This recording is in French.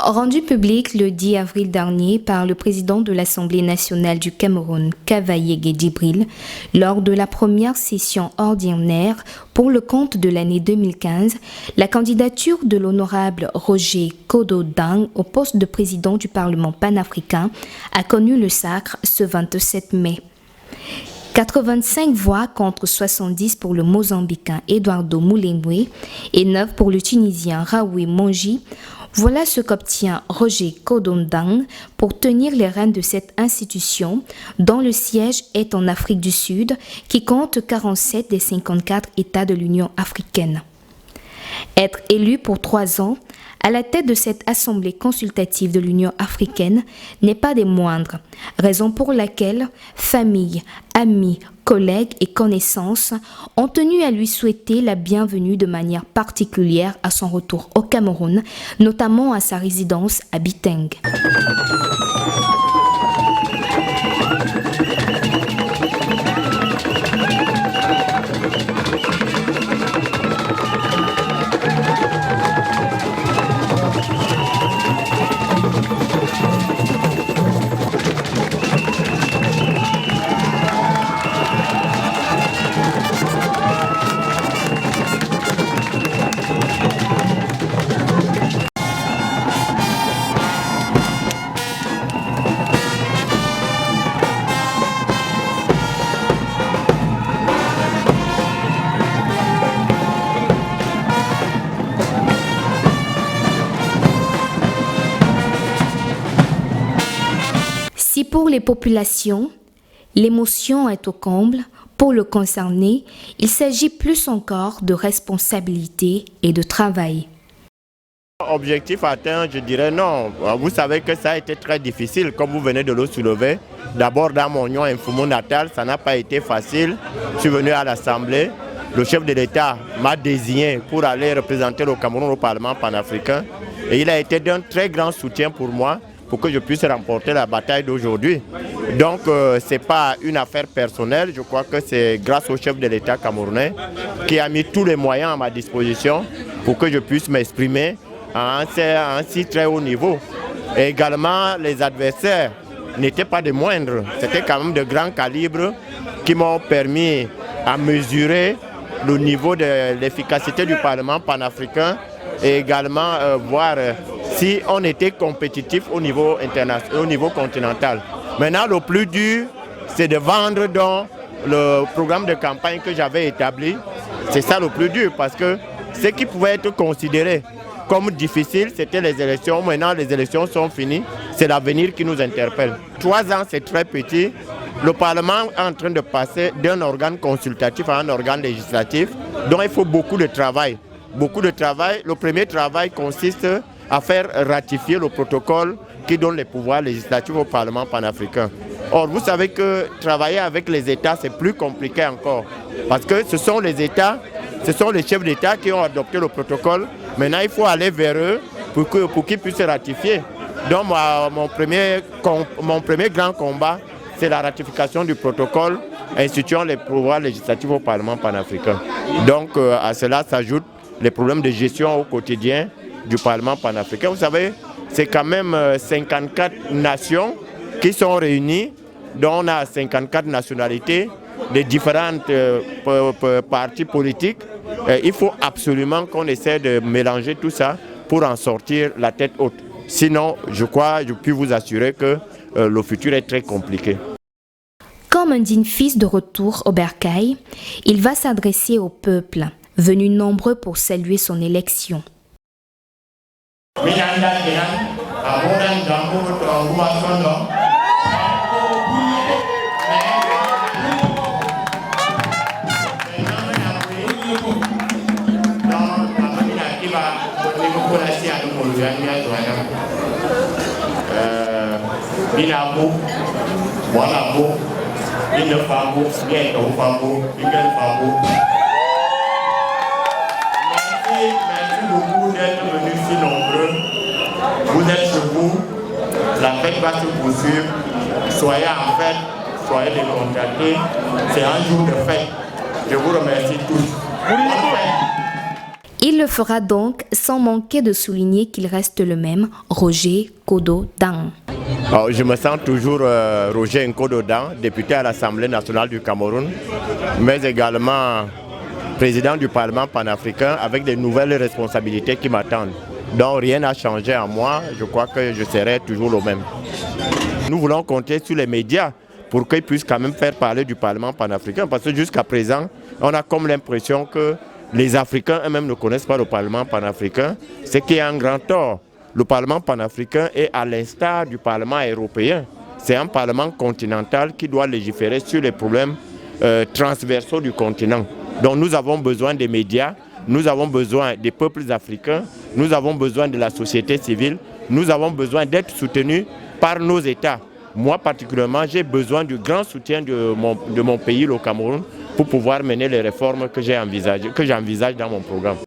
Rendu public le 10 avril dernier par le président de l'Assemblée nationale du Cameroun, Kavaye Djibril, lors de la première session ordinaire pour le compte de l'année 2015, la candidature de l'honorable Roger Kodo Dang au poste de président du Parlement panafricain a connu le sacre ce 27 mai. 85 voix contre 70 pour le Mozambicain Eduardo Mulengwe et 9 pour le Tunisien Raoui Monji. Voilà ce qu'obtient Roger Kodo Dang pour tenir les rênes de cette institution dont le siège est en Afrique du Sud qui compte 47 des 54 États de l'Union africaine. Être élu pour 3 ans à la tête de cette assemblée consultative de l'Union africaine n'est pas des moindres, raison pour laquelle famille, amis, collègues et connaissances ont tenu à lui souhaiter la bienvenue de manière particulière à son retour au Cameroun, notamment à sa résidence à Biteng. Si pour les populations, l'émotion est au comble, pour le concerné, il s'agit plus encore de responsabilité et de travail. Objectif atteint, je dirais non. Vous savez que ça a été très difficile, comme vous venez de le soulever. D'abord dans mon Union Infumo natal, ça n'a pas été facile. Je suis venu à l'Assemblée. Le chef de l'État m'a désigné pour aller représenter le Cameroun au Parlement panafricain. Et il a été d'un très grand soutien pour moi, pour que je puisse remporter la bataille d'aujourd'hui. Donc ce n'est pas une affaire personnelle, je crois que c'est grâce au chef de l'État camerounais qui a mis tous les moyens à ma disposition pour que je puisse m'exprimer à un si très haut niveau. Et également les adversaires n'étaient pas des moindres, c'était quand même de grands calibres qui m'ont permis à mesurer le niveau de l'efficacité du Parlement panafricain et également voir si on était compétitif au niveau international, au niveau continental. Maintenant, le plus dur, c'est de vendre dans le programme de campagne que j'avais établi. C'est ça le plus dur parce que ce qui pouvait être considéré comme difficile, c'était les élections. Maintenant, les élections sont finies. C'est l'avenir qui nous interpelle. 3 ans, c'est très petit. Le Parlement est en train de passer d'un organe consultatif à un organe législatif, dont il faut beaucoup de travail. Beaucoup de travail. Le premier travail consiste à faire ratifier le protocole qui donne les pouvoirs législatifs au Parlement panafricain. Or, vous savez que travailler avec les États, c'est plus compliqué encore. Parce que ce sont les États, ce sont les chefs d'État qui ont adopté le protocole. Maintenant, il faut aller vers eux pour qu'ils puissent ratifier. Donc, mon premier grand combat, c'est la ratification du protocole instituant les pouvoirs législatifs au Parlement panafricain. Donc, à cela s'ajoutent les problèmes de gestion au quotidien du Parlement panafricain. Vous savez, c'est quand même 54 nations qui sont réunies, dont on a 54 nationalités, de différentes partis politiques. Il faut absolument qu'on essaie de mélanger tout ça pour en sortir la tête haute. Sinon, je puis vous assurer que le futur est très compliqué. Comme un digne fils de retour au bercail, il va s'adresser au peuple, venu nombreux pour saluer son élection. Merci beaucoup d'être venus si nombreux. Vous êtes chez vous, la fête va se poursuivre. Soyez en fête, soyez décontractés. C'est un jour de fête. Je vous remercie tous. Il le fera donc sans manquer de souligner qu'il reste le même, Roger Nkodo Dang. Je me sens toujours Roger Nkodo Dang, député à l'Assemblée nationale du Cameroun, mais également président du Parlement panafricain avec de nouvelles responsabilités qui m'attendent. Donc rien n'a changé en moi, je crois que je serai toujours le même. Nous voulons compter sur les médias pour qu'ils puissent quand même faire parler du Parlement panafricain, parce que jusqu'à présent, on a comme l'impression que les Africains eux-mêmes ne connaissent pas le Parlement panafricain, ce qui est un grand tort. Le Parlement panafricain est à l'instar du Parlement européen. C'est un Parlement continental qui doit légiférer sur les problèmes transversaux du continent. Donc nous avons besoin des médias, nous avons besoin des peuples africains, nous avons besoin de la société civile, nous avons besoin d'être soutenus par nos États. Moi particulièrement, j'ai besoin du grand soutien de mon pays, le Cameroun, pour pouvoir mener les réformes que j'envisage dans mon programme.